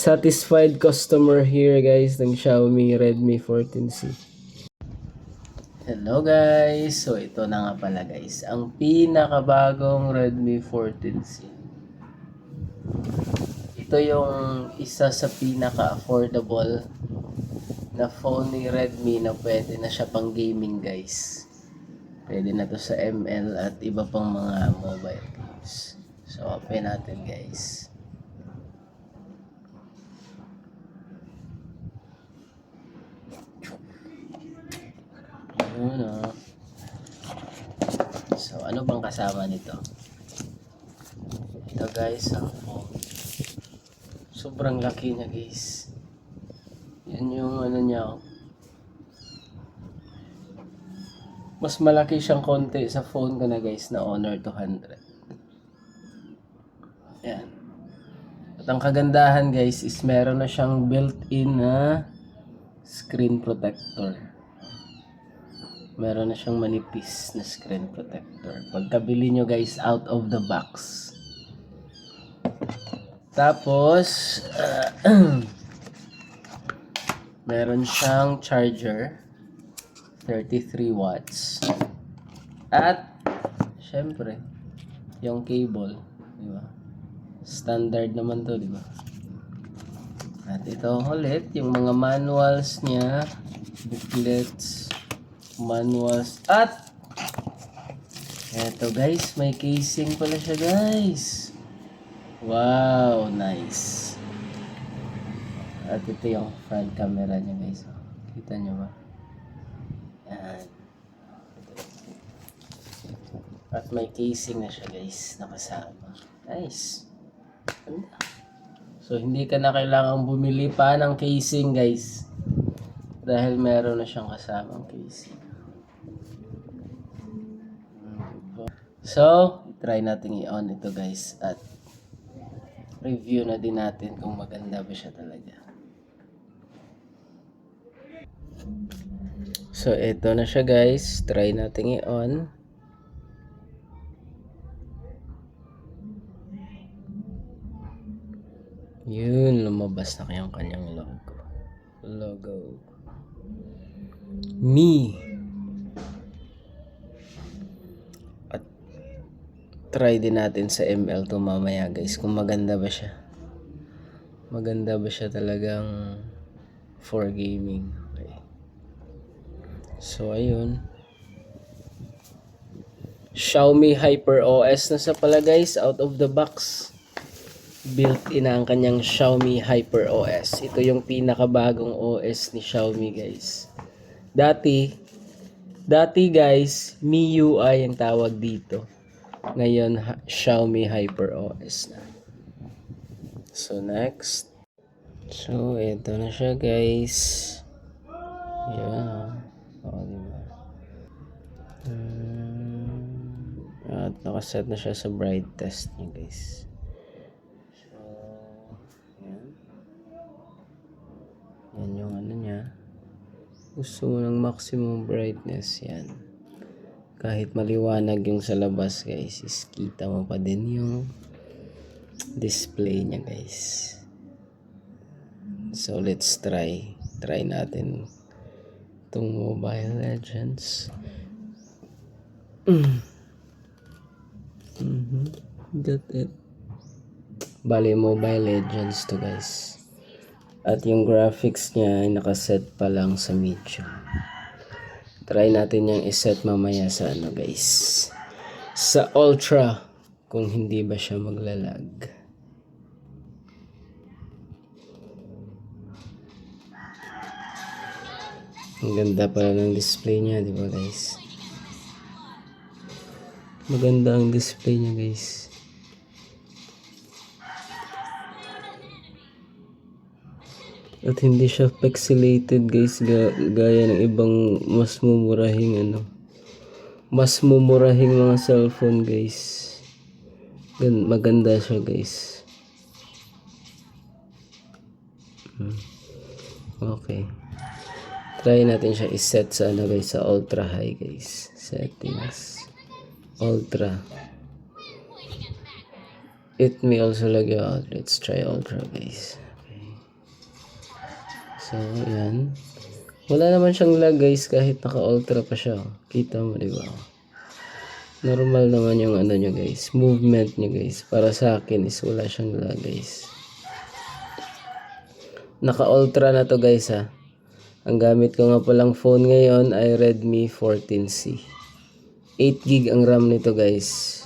satisfied customer here guys ng Xiaomi Redmi 14C. Hello guys! So ito na nga pala guys, ang pinakabagong Redmi 14C. Ito yung isa sa pinaka-affordable na phone ni Redmi na pwede na siya pang gaming guys. Pwede na to sa ML at iba pang mga mobile games. So open natin guys. So ano bang kasama nito? Ito guys ang phone. Sobrang laki niya guys. Yan yung ano niya. Mas malaki siyang konti sa phone ko na guys na Honor 200. Yan. At ang kagandahan guys is meron na siyang built-in na screen protector. Meron na siyang manipis na screen protector. Pagkabili nyo guys out of the box. Tapos meron siyang charger 33 watts. At syempre yung cable, di ba? Standard naman to, di ba? At ito ulit yung mga manuals niya, booklets, manuals, at eto guys, may casing pala siya guys. Wow, nice. At ito yung front camera niya guys. Kita nyo ba? Yan. At may casing na siya guys, nakasama. Nice. Ganda. So hindi ka na kailangang bumili pa ng casing guys, dahil meron na siyang kasamang casing. So, try natin i-on ito guys at review na din natin kung maganda ba siya talaga. So, ito na siya guys. Try natin i-on. Yun, lumabas na kayang kanyang logo. Mi. At try din natin sa ML to mamaya guys kung maganda ba siya. Maganda ba siya talagang for gaming. Okay. So ayun. Xiaomi HyperOS na sa pala guys, out of the box. Built-in na ang kanyang Xiaomi HyperOS. Ito yung pinakabagong OS ni Xiaomi guys. Dati guys, MIUI ang tawag dito. Ngayon, Xiaomi HyperOS na. So next. So ito na siya guys. Yeah. Diba? At nakaset na siya sa bright test niya guys. Yan yung ano niya. Gusto mo ng maximum brightness, yan. Kahit maliwanag yung sa labas guys, is kita mo pa din yung display niya guys. So let's try natin itong Mobile Legends. Got it. Bali Mobile Legends to guys. At yung graphics niya ay nakaset pa lang sa medium. Try natin yung iset mamaya sa ano guys, sa ultra, kung hindi ba siya maglalag. Ang ganda pala ng display niya, di ba guys? Maganda ang display niya guys. At hindi siya pixelated guys, gaya ng ibang mas mumurahing mga cellphone guys. Maganda siya guys. Okay. Try natin siya iset sa ano guys, sa ultra high guys. Settings. Ultra. It may also lag out. Let's try ultra guys. Okay. So, ayan. Wala naman siyang lag guys kahit naka-ultra pa siya. Kita mo, di ba? Normal naman yung ano nyo guys. Movement nyo guys. Para sa akin is wala siyang lag guys. Naka-ultra na to guys ha. Ang gamit ko nga palang phone ngayon ay Redmi 14C. 8GB ang RAM nito guys.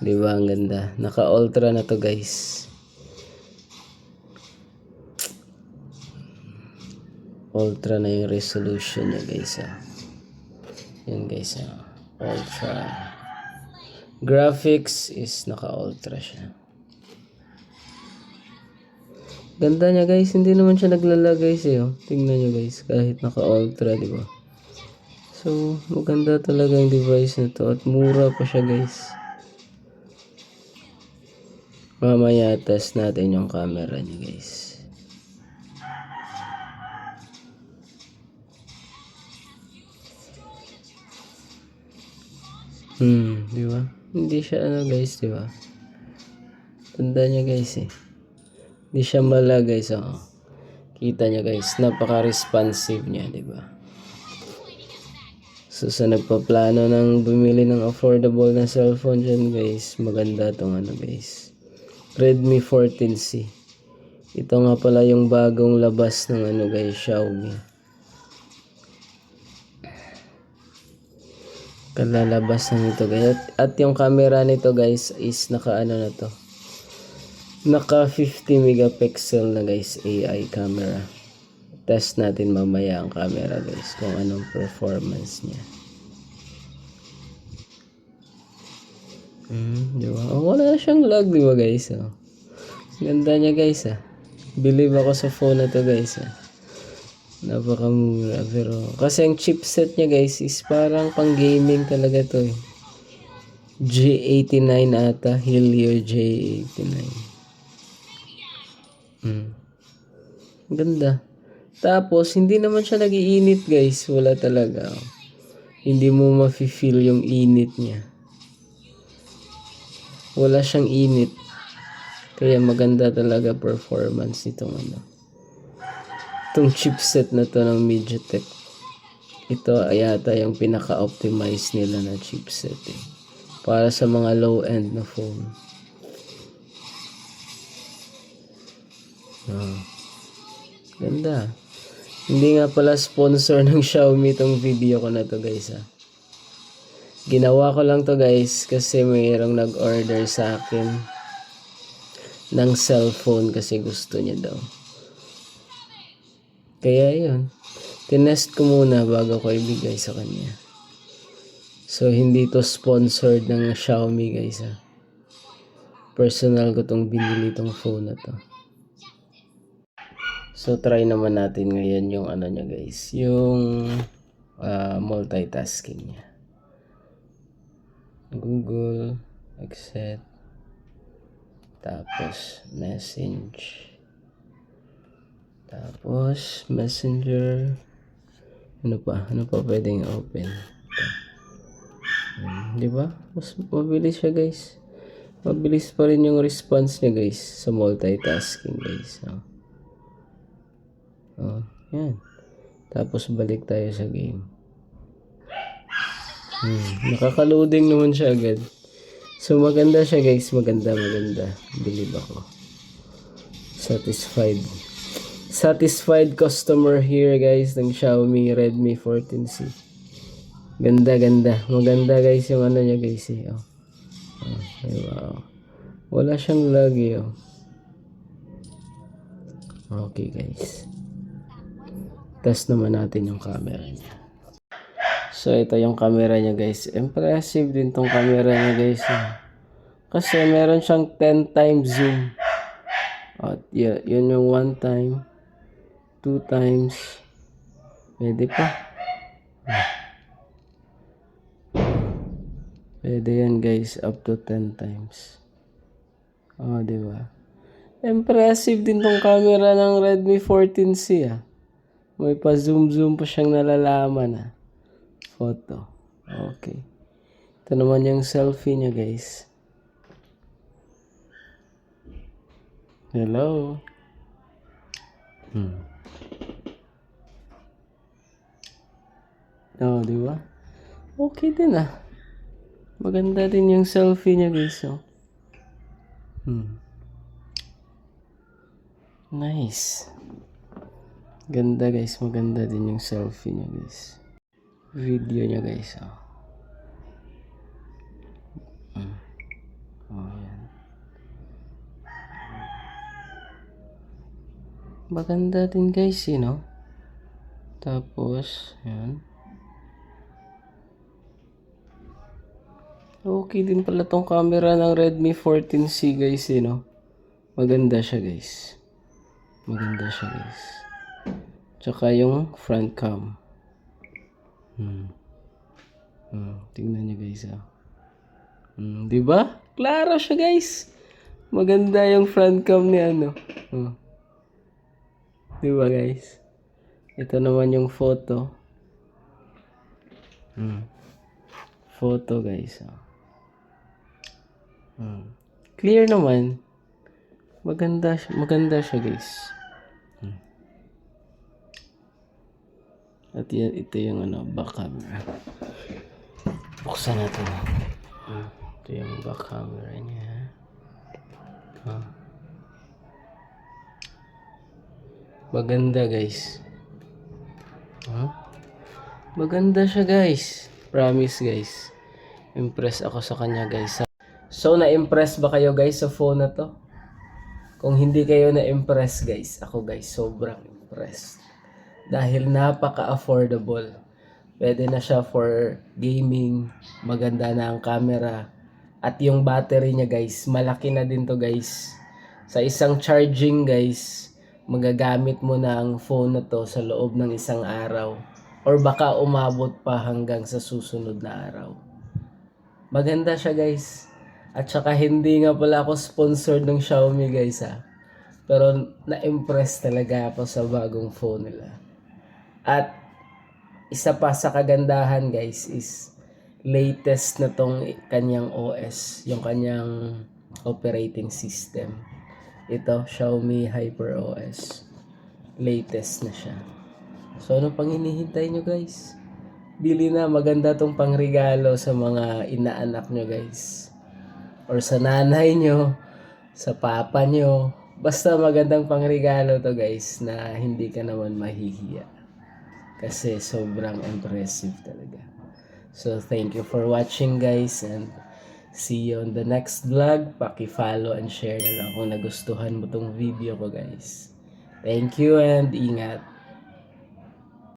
Di ba ang ganda? Naka-ultra na to guys. Ultra na yung resolution niya guys ha. Yan guys ha. Ultra. Graphics is naka-ultra siya. Ganda niya guys. Hindi naman siya naglalag guys eh. Oh. Tingnan nyo guys. Kahit naka-ultra di ba? So maganda talaga yung device na to. At mura pa siya guys. Mamaya test natin yung camera niya guys. Di ba? Hindi siya ano guys, di ba? Tanda niya guys eh. Hindi siya mala guys, oh. Kita niya guys, napaka-responsive niya, di ba? So sa nagpaplano ng bumili ng affordable na cellphone dyan guys, maganda tong ano guys. Redmi 14C. Ito nga pala yung bagong labas ng ano guys, Xiaomi. Kalalabas na nito guys. At yung camera nito guys is naka ano na to. Naka 50 megapixel na guys AI camera. Test natin mamaya ang camera guys kung anong performance niya. Diba? Oh, wala siyang lag diba guys? Oh. Ganda niya guys ah. Believe ako sa phone na to guys ah. Napakamura pero kasi ang chipset niya guys is parang pang gaming talaga to eh. G89 ata, Helio J89. Ganda. Tapos hindi naman siya nagiinit guys, wala talaga. Hindi mo mafe-feel yung init niya. Wala siyang init. Kaya maganda talaga performance nitong ano. Itong chipset na to ng MediaTek. Ito ay yata yung pinaka-optimize nila na chipset eh. Para sa mga low-end na phone. Ganda. Hindi nga pala sponsor ng Xiaomi tong video ko na to guys ha. Ginawa ko lang to guys kasi mayroong nag-order sa akin ng cellphone kasi gusto niya daw. Kaya yun, tinest ko muna bago ko ibigay sa kanya. So hindi to sponsored ng Xiaomi guys ha. Personal ko tong binili tong phone na to. So try naman natin ngayon yung ano niya guys, yung multitasking niya. Google, accept, tapos message, tapos messenger, ano pa pwedeng open. Di ba? Mas mabilis siya guys. Mabilis pa rin yung response niya guys sa multitasking guys. Yan. Tapos balik tayo sa game. Nakaka-loading naman siya agad. So maganda siya guys, maganda. Believe ako. Satisfied customer here guys ng Xiaomi Redmi 14C. Ganda. Maganda guys yung ano niya guys eh. Wow. Wala siyang lag eh. Okay guys. Test naman natin yung camera niya. So ito yung camera niya guys. Impressive din tong camera niya guys. Kasi meron siyang 10 times zoom. At yun yung 1 time, 2 times. Pwede pa. Pwede yan guys up to 10 times. Diba? Impressive din tong camera ng Redmi 14C May pa zoom pa siyang nalalaman Photo. Okay. Ito naman yung selfie niya guys. Hello. Hmm. Oh, di ba? Okay din ah. Maganda din yung selfie niya guys. Oh. Nice. Ganda guys. Maganda din yung selfie niya guys. Video niya guys. Oh. Oh, yan. Maganda din guys, no? Tapos, yan. Okay din pala tong camera ng Redmi 14C guys, no? Maganda siya guys. Maganda siya guys. Tsaka yung front cam. Tingnan niyo guys, ah. Di ba? Klaro siya guys. Maganda yung front cam ni ano. Oh. Di ba guys? Ito naman yung photo. Photo guys. Oh. Clear naman. Maganda siya guys. At yan, ito yung ano, back camera. Buksan natin. Ito yung back camera niya. Maganda guys. Maganda siya guys. Promise guys. Impress ako sa kanya guys. So na-impress ba kayo guys sa phone na to? Kung hindi kayo na-impress guys, ako guys sobrang impressed. Dahil napaka-affordable. Pwede na siya for gaming, maganda na ang camera. At yung battery niya guys, malaki na din to guys. Sa isang charging guys, magagamit mo na ang phone na to sa loob ng isang araw. Or baka umabot pa hanggang sa susunod na araw. Maganda siya guys. At saka hindi nga pala ako sponsored ng Xiaomi guys ha. Pero na-impress talaga ako sa bagong phone nila. At isa pa sa kagandahan guys is latest na tong kanyang OS. Yung kanyang operating system. Ito, Xiaomi HyperOS. Latest na siya. So ano pang hinihintay nyo guys? Bili na, maganda tong pangregalo sa mga inaanak nyo guys. Or sa nanay nyo, sa papa nyo. Basta magandang pangregalo to guys na hindi ka naman mahihiya. Kasi sobrang impressive talaga. So thank you for watching guys and see you on the next vlog. Paki-follow and share na lang kung nagustuhan mo tong video ko guys. Thank you and ingat.